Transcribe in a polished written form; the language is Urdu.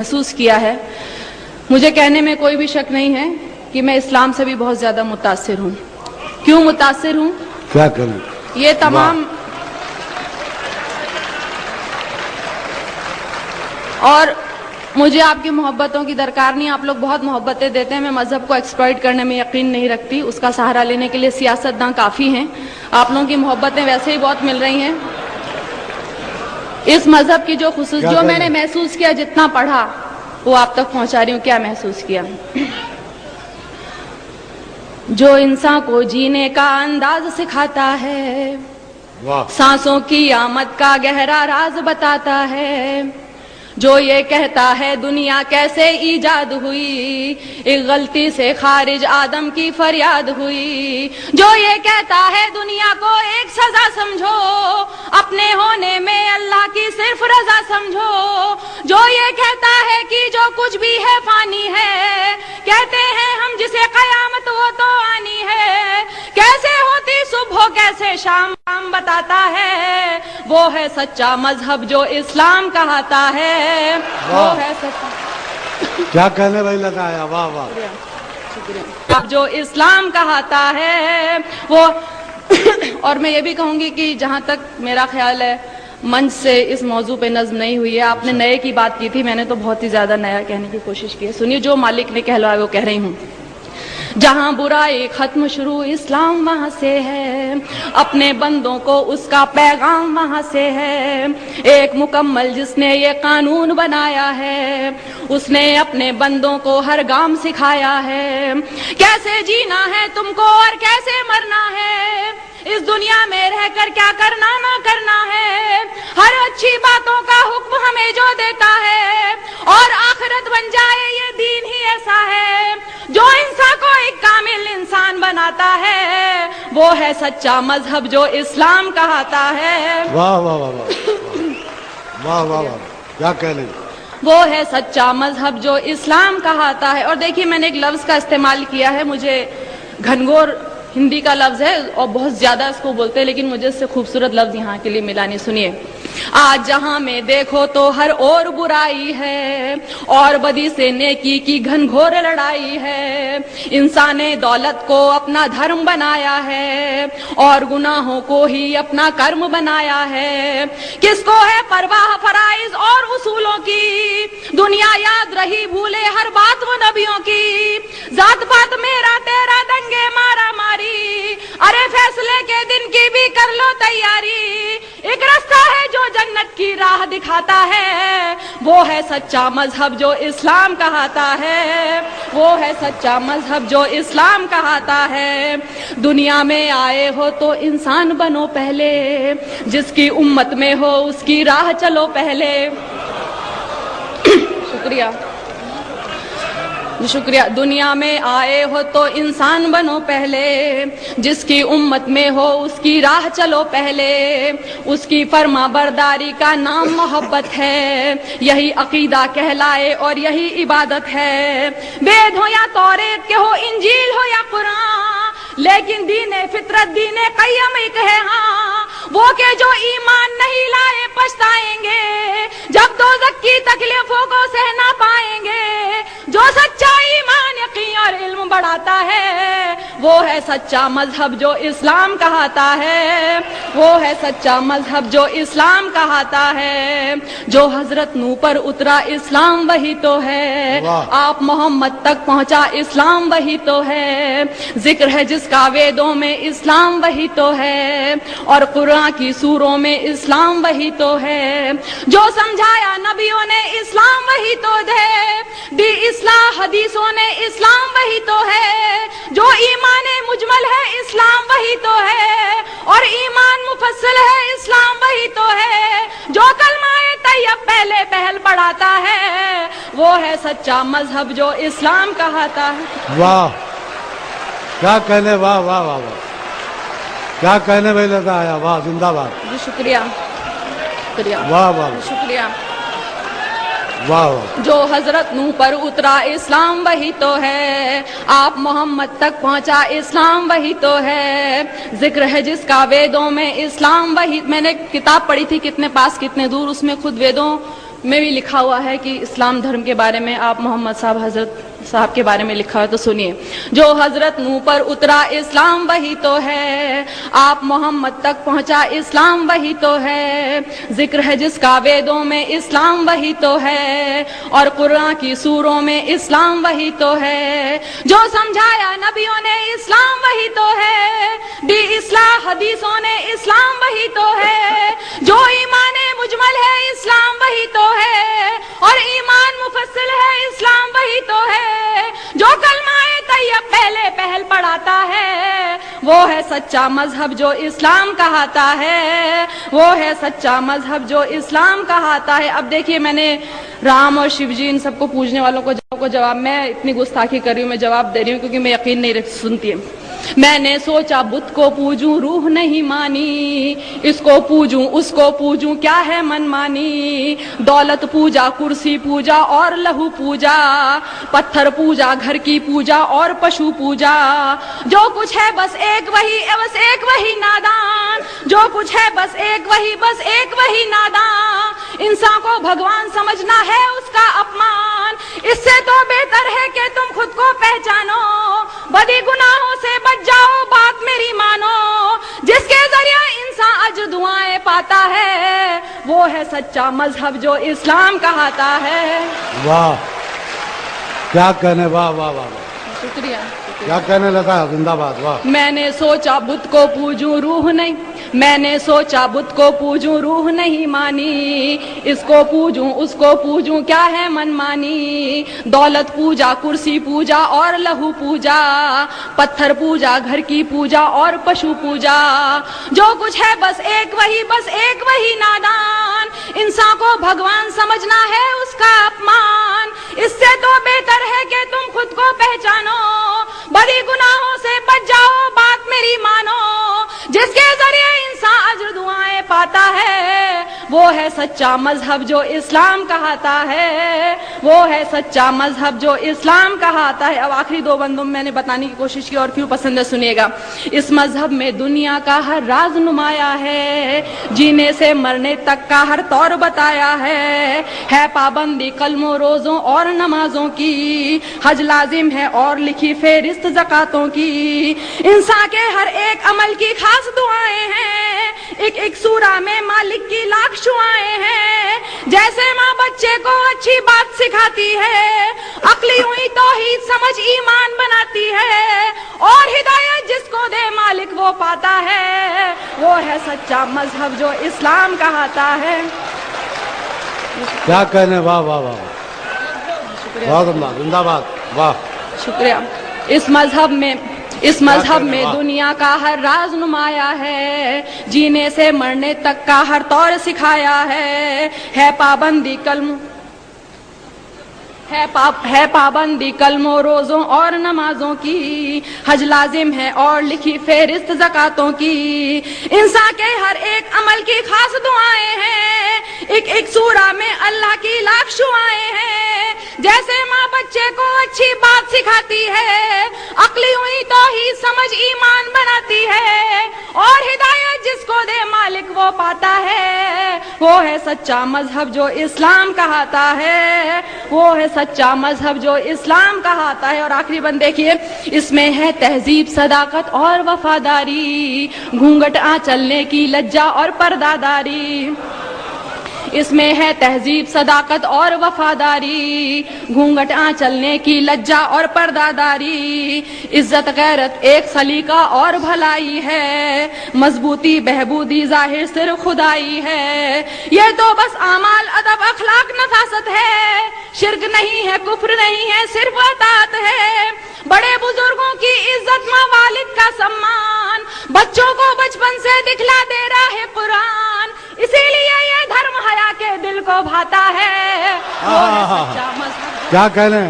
محسوس کیا ہے. مجھے کہنے میں کوئی بھی شک نہیں ہے کہ میں اسلام سے بھی بہت زیادہ متاثر ہوں. کیوں متاثر ہوں؟ کیا کریں؟ یہ تمام اور مجھے آپ کی محبتوں کی درکار نہیں. آپ لوگ بہت محبتیں دیتے ہیں. میں مذہب کو ایکسپلائٹ کرنے میں یقین نہیں رکھتی. اس کا سہارا لینے کے لیے سیاستداں کافی ہیں. آپ لوگوں کی محبتیں ویسے ہی بہت مل رہی ہیں. اس مذہب کی جو میں نے محسوس کیا، جتنا پڑھا وہ آپ تک پہنچا رہی ہوں. کیا محسوس کیا؟ جو انسان کو جینے کا انداز سکھاتا ہے، سانسوں کی آمد کا گہرا راز بتاتا ہے، جو یہ کہتا ہے دنیا کیسے ایجاد ہوئی، ایک غلطی سے خارج آدم کی فریاد ہوئی، جو یہ کہتا ہے دنیا کو ایک سزا سمجھو، اپنے ہونے میں اللہ کی صرف رضا سمجھو، جو یہ کہتا ہے کہ جو کچھ بھی ہے فانی ہے، کہتے ہیں ہم جسے قیامت وہ تو آنی ہے، کیسے ہوتی صبح کیسے شام بتاتا ہے، وہ ہے سچا مذہب جو اسلام کہاتا ہے، وہ ہے سچا. کیا کہنے بھائی لگایا، واہ واہ. شکریہ. اب جو اسلام کہاتا ہے وہ اور میں یہ بھی کہوں گی کہ جہاں تک میرا خیال ہے منچ سے اس موضوع پہ نظم نہیں ہوئی ہے. آپ نے نئے کی بات کی تھی، میں نے تو بہت ہی زیادہ نیا کہنے کی کوشش کی ہے. سنیے جو مالک نے کہلوایا وہ کہہ رہی ہوں. جہاں برائی ختم شروع اسلام وہاں سے ہے، اپنے بندوں کو اس کا پیغام وہاں سے ہے، ایک مکمل جس نے یہ قانون بنایا ہے، اس نے اپنے بندوں کو ہر گام سکھایا ہے، کیسے جینا ہے تم کو اور کیسے مرنا ہے، اس دنیا میں رہ کر کیا کرنا نہ کرنا ہے، ہر اچھی باتوں کا حکم ہمیں جو دیتا ہے، اور آخرت بن جائے یہ دین ہی ایسا ہے جو انسان کو ایک کامل انسان بناتا ہے، وہ ہے سچا مذہب جو اسلام کہاتا ہے. واہ واہ واہ واہ واہ واہ. کیا کہنے؟ وہ ہے سچا مذہب جو اسلام کہاتا ہے. اور دیکھیے میں نے ایک لفظ کا استعمال کیا ہے، مجھے گھنگور ہندی کا لفظ ہے اور بہت زیادہ اس کو بولتے ہیں، لیکن مجھے اس سے خوبصورت لفظ یہاں کے لیے ملا نہیں. سنیے. آج جہاں میں دیکھو تو ہر اور برائی ہے، اور بدی سے نیکی کی گھنگھور لڑائی ہے، انسان نے دولت کو اپنا دھرم بنایا ہے اور گناہوں کو ہی اپنا کرم بنایا ہے، کس کو ہے پرواہ فرائض اور اصولوں کی، دنیا یاد رہی بھولے ہر بات وہ نبیوں کی، ذات پات میرا تیرا دنگے مارا ماری، ارے فیصلے کے دن کی بھی کر لو تیاری، ایک رستہ ہے جو جنت کی راہ دکھاتا ہے، وہ ہے سچا مذہب جو اسلام کہاتا ہے، وہ ہے سچا مذہب جو اسلام کہاتا ہے. دنیا میں آئے ہو تو انسان بنو پہلے، جس کی امت میں ہو اس کی راہ چلو پہلے. شکریہ. دنیا میں آئے ہو تو انسان بنو پہلے، جس کی امت میں ہو اس کی راہ چلو پہلے، اس کی فرما برداری کا نام محبت ہے، یہی عقیدہ کہلائے اور یہی عبادت ہے، وید ہو یا توریت کے ہو انجیل ہو یا قرآن، لیکن دین فطرت دین قیم ایک ہے ہاں، وہ کہ جو ایمان نہیں لائے پچھتائیں گے، جب دوزخ کی تکلیفوں کو سہ نہ پائیں گے، جو سچا ایمان یقین اور علم بڑھاتا ہے، وہ ہے سچا مذہب جو اسلام کہاتا ہے، وہ ہے سچا مذہب جو اسلام کہاتا ہے، جو حضرت نوح پر اترا اسلام وہی تو ہے، آپ محمد تک پہنچا اسلام وہی تو ہے، ذکر ہے جس کا ویدوں میں اسلام وہی تو ہے، اور قرآن کی سوروں میں اسلام وہی تو ہے، جو سمجھایا نبیوں نے اسلام وہی تو دی اصلاح حدیثوں نے اسلام وہی تو ہے، جو ایمان مجمل ہے اسلام وہی تو ہے، اور ایمان مفصل ہے اسلام وہی تو ہے، جو کلمہ طیب پہلے پہل پڑھاتا ہے، وہ ہے سچا مذہب جو اسلام کہاتا ہے. واہ کیا کہنے، واہ واہ واہ واہ. کیا کہنے بھائی لگا آیا، واہ زندہ باد. جی شکریہ. واہ واہ. شکریہ. واہ. جو حضرت نوح پر اترا اسلام وہی تو ہے، آپ محمد تک پہنچا اسلام وہی تو ہے، ذکر ہے جس کا ویدوں میں اسلام وہی. میں نے کتاب پڑھی تھی کتنے پاس کتنے دور، اس میں خود ویدوں میں بھی لکھا ہوا ہے کہ اسلام دھرم کے بارے میں آپ محمد صاحب حضرت صاحب کے بارے میں لکھا ہے، تو سنیے. جو حضرت نوح پر اترا اسلام وہی تو ہے، آپ محمد تک پہنچا اسلام وہی تو ہے، ذکر ہے جس کا ویدوں میں اسلام وہی تو ہے، اور قرآن کی سوروں میں اسلام وہی تو ہے، جو سمجھایا نبیوں نے اسلام وہی تو ہے، دی اصلاح حدیثوں نے اسلام وہی تو ہے، جو ایمان مجمل ہے اسلام وہی تو ہے، اور ایمان مفصل ہے اسلام وہی تو ہے، جو کلمہ طیب پہلے پہل پڑھاتا ہے، وہ ہے سچا مذہب جو اسلام کہاتا ہے، وہ ہے سچا مذہب جو اسلام کہاتا ہے. اب دیکھیے میں نے رام اور شیو جی ان سب کو پوجنے والوں کو جواب، میں اتنی گستاخی کر رہی ہوں، میں جواب دے رہی ہوں کیونکہ میں یقین نہیں سنتی ہے. میں نے سوچا بت کو پوجوں روح نہیں مانی، اس کو پوجوں اس کو پوجوں کیا ہے من مانی، دولت پوجا کرسی پوجا اور لہو پوجا، پتھر پوجا گھر کی پوجا اور پشو پوجا، جو کچھ ہے بس ایک وہی نادان، جو کچھ ہے بس ایک وہی نادان، انسان کو بھگوان سمجھنا ہے اس کا اپمان، اس سے تو بہتر ہے کہ تم خود کو پہچانو، بدی گناہوں سے بچ جاؤ بات میری مانو، جس کے ذریعہ انسان اجر دعائیں پاتا ہے، وہ ہے سچا مذہب جو اسلام کہاتا ہے. واہ کیا کہنے، واہ واہ واہ واہ، شکریہ. کیا کہنے لگا، زندہ باد. واہ میں نے سوچا بت کو پوجوں روح نہیں، میں نے سوچا بت کو پوجوں روح نہیں مانی، اس کو پوجوں اس کو پوجوں کیا ہے من مانی، دولت پوجا کرسی پوجا اور لہو پوجا، پتھر پوجا گھر کی پوجا اور پشو پوجا، جو کچھ ہے بس ایک وہی نادان، انسان کو بھگوان سمجھنا ہے اس کا اپمان، اس سے تو بہتر ہے کہ تم خود کو پہچانو، بڑی گناہوں سے بچ جاؤ بات میری مانو، جس کے ذریعے انسان اجر دعائیں پاتا ہے، وہ ہے سچا مذہب جو اسلام کہاتا ہے، وہ ہے سچا مذہب جو اسلام کہاتا ہے. اب آخری دو بندوں میں نے بتانے کی کوشش کی اور کیوں پسند ہے سنیے گا. اس مذہب میں دنیا کا ہر راز نمایا ہے، جینے سے مرنے تک کا ہر طور بتایا ہے پابندی کلموں روزوں اور نمازوں کی، حج لازم ہے اور لکھی فہرست زکاتوں کی، انسان کے ہر ایک عمل کی خاص دعائیں ہیں، ایک سورہ میں مالک کی لاکھ شعائیں ہیں، جیسے ماں بچے کو اچھی بات سکھاتی ہے، عقلی ہوئی توحید سمجھ ایمان بناتی ہے، اور ہدایت جس کو دے مالک وہ پاتا ہے، وہ ہے سچا مذہب جو اسلام کہاتا ہے. کیا کہنے، واہ واہ واہ، بہت عمدہ، زندہ باد. واہ شکریہ. اس مذہب میں دنیا کا ہر راز نمایا ہے، جینے سے مرنے تک کا ہر طور سکھایا ہے پابندی کلموں روزوں اور نمازوں کی، حج لازم ہے اور لکھی فہرست زکاتوں کی، انسان کے ہر ایک عمل کی خاص دعائیں ہیں، ایک سورہ میں اللہ کی لاکھ شعائیں ہیں، جیسے ماں بچے کو اچھی بات سکھاتی ہے، عقلی ہوئی توحید سمجھ ایمان بناتی ہے، اور ہدایت جس کو دے مالک وہ پاتا ہے، وہ ہے سچا مذہب جو اسلام کہاتا ہے، وہ ہے سچا مذہب جو اسلام کہاتا ہے. اور آخری بند دیکھیے، اس میں ہے تہذیب صداقت اور وفاداری، گھونگھٹ چلنے کی لجا اور پرداداری، اس میں ہے تہذیب صداقت اور وفاداری، گھونگھٹ چلنے کی لجا اور پرداداری، عزت غیرت ایک سلیقہ اور بھلائی ہے، مضبوطی بہبودی ظاہر صرف خدائی ہے، یہ تو بس اعمال ادب اخلاق نفاست ہے، شرک نہیں ہے کفر نہیں ہے صرف اطاعت ہے، بڑے بزرگوں کی عزت ماں والد کا سمان، بچوں کو بچپن سے دکھلا دے رہا ہے قرآن، اسی لیے یہ دھرم حیا کے دل کو بھاتا ہے، وہ ہے سچا مذہب. کیا کہنے.